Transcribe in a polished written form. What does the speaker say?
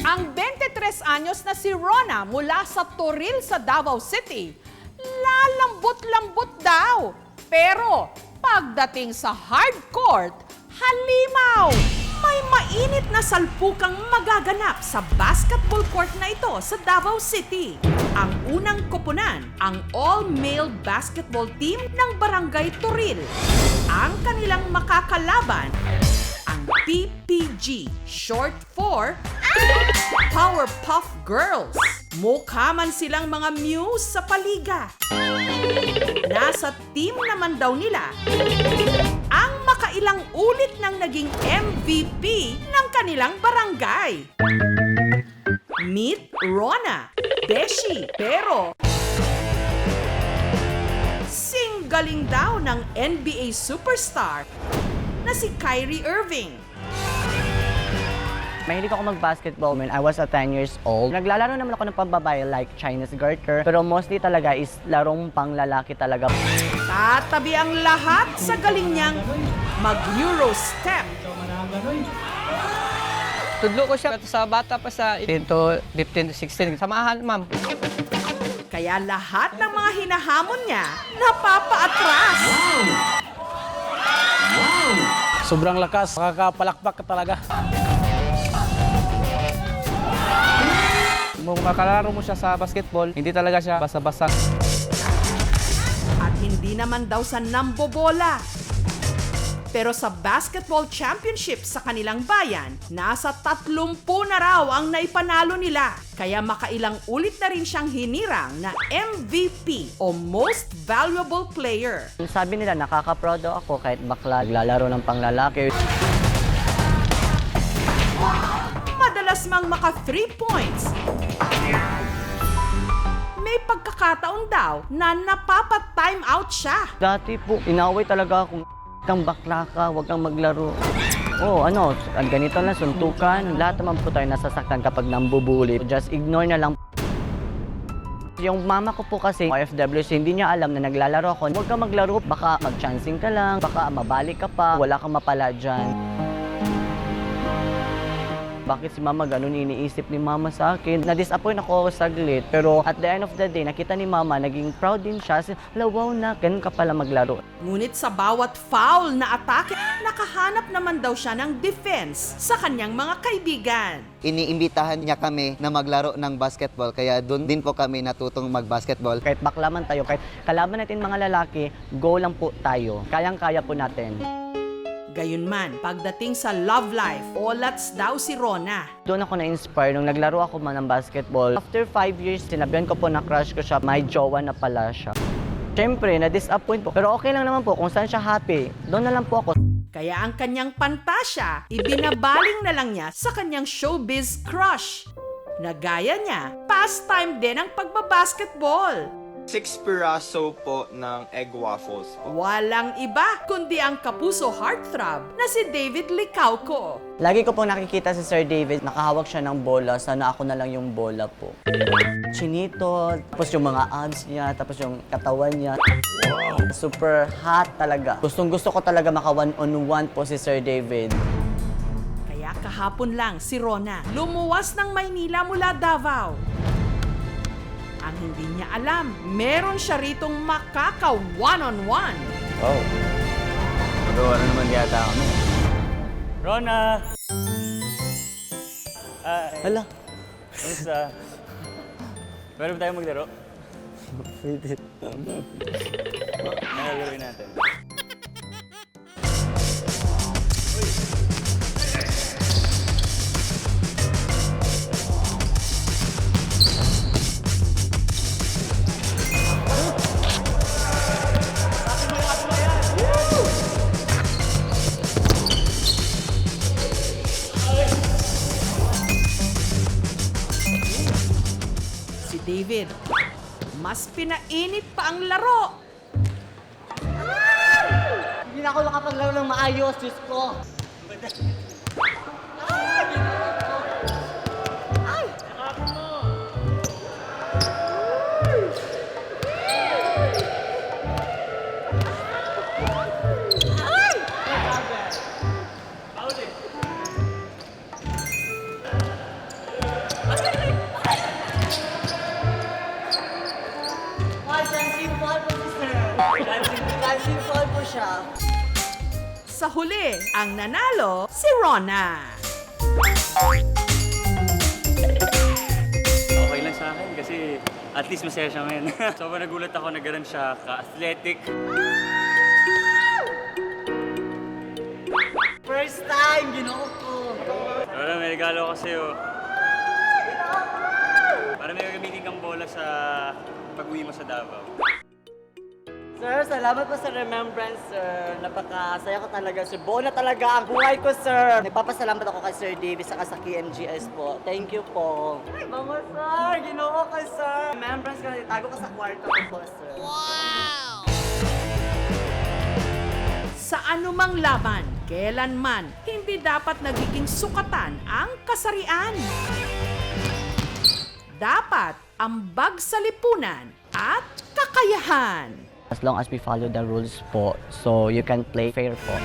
Ang 23 anyos na si Rona mula sa Toril sa Davao City, lalambot-lambot daw. Pero pagdating sa hardcourt, halimaw! May mainit na salpukang magaganap sa basketball court na ito sa Davao City. Ang unang koponan, ang all-male basketball team ng Barangay Toril. Ang kanilang makakalaban, ang PPG, short for Powerpuff Girls. Mukha man silang mga muse sa paliga. Nasa team naman daw nila ang makailang ulit ng naging MVP ng kanilang barangay. Meet Rona, Beshi, pero singgaling daw ng NBA superstar na si Kyrie Irving. Mahilig ako mag-basketball when I was 10 years old. Naglalaro naman ako ng pambabae like Chinese garter, pero mostly talaga is larong panglalaki talaga. Tatabi ang lahat sa galing niyang mag-Euro step. Tudlo ko siya sa bata pa sa 10 to 15 to 16. Samahan, ma'am. Kaya lahat ng mga hinahamon niya napapaatras. Sobrang lakas, makakapalakpak ka talaga. Kung makalaro mo siya sa basketball, hindi talaga siya basa-basa. At hindi naman daw sa nambobola. Pero sa basketball championship sa kanilang bayan, nasa 30 na raw ang naipanalo nila. Kaya makailang ulit na rin siyang hinirang na MVP o Most Valuable Player. Sabi nila, nakaka-proud daw ako kahit bakla, naglalaro ng panglalaki. Madalas mang maka 3 points. May pagkakataon daw na napapa-time out siya. Dati po, inaway talaga akong kang bakla ka, huwag kang maglaro. Ganito na, suntukan. Lahat naman po tayo nasasaktan kapag nambubuli. Just ignore na lang. Yung mama ko po kasi, OFWC, hindi niya alam na naglalaro ako. Huwag kang maglaro, baka mag-chancing ka lang, baka mabalik ka pa, wala kang mapala dyan. Bakit si mama ganun iniisip ni mama sa akin? Na-disappoint ako saglit, pero at the end of the day, nakita ni mama, naging proud din siya. Wow na, ganun ka pala maglaro. Ngunit sa bawat foul na atake, nakahanap naman daw siya ng defense sa kanyang mga kaibigan. Iniimbitahan niya kami na maglaro ng basketball, kaya doon din po kami natutong mag-basketball. Kahit bakla man tayo, kahit kalaban natin mga lalaki, go lang po tayo. Kayang-kaya po natin. Gayunman, pagdating sa love life, olats daw si Rona. Doon ako na-inspire nung naglaro ako man ng basketball. After 5 years, sinabihan ko po na crush ko siya, may jowa na pala siya. Siyempre, na-disappoint po. Pero okay lang naman po, kung saan siya happy, doon na lang po ako. Kaya ang kanyang pantasya, ibinabaling na lang niya sa kanyang showbiz crush. Na gaya niya, pastime din ang pagbabasketball. 6 piraso po ng egg waffles po. Walang iba kundi ang kapuso heartthrob na si David Licauco. Lagi ko po nakikita si Sir David, nakahawak siya ng bola, sana ako na lang yung bola po. Chinito, tapos yung mga abs niya, tapos yung katawan niya. Wow. Super hot talaga. Gustong-gusto ko talaga maka one-on-one po si Sir David. Kaya kahapon lang si Rona lumuwas ng Maynila mula Davao. Ang hindi niya alam, meron siya ritong makaka one-on-one. Oh. Magawa na naman yata kami. Rona! Hala. Kamusta? Pwede ba tayo maglaro? Pwede. Ano gagawin natin? Si David, mas pinainit pa ang laro. Hindi na ako nakapaglaro ng maayos, Diyos ko. siya. Sa huli, ang nanalo si Rona. Okay lang sa akin kasi at least masaya siya ngayon. Sobrang nagulat ako na ganun siya ka-athletic. First time, ginoo ko. Wala, may regalo ako sa'yo. Para may gagamitin kang bola sa pag-uwi mo sa Davao. Sir, salamat po sa remembrance, sir. Napakasaya ko talaga, sir. Buo na talaga ang buhay ko, sir. Nagpapasalamat ako kay Sir Davis saka sa KMGS po. Thank you po. Ay, mga sir, ginoo ka, sir. Remembrance ko, itago ka sa kwarto ko po, sir. Sa anumang laban, kailanman, hindi dapat nagiging sukatan ang kasarian. Dapat ambag sa lipunan at kakayahan. As long as we follow the rules po, so you can play fair po.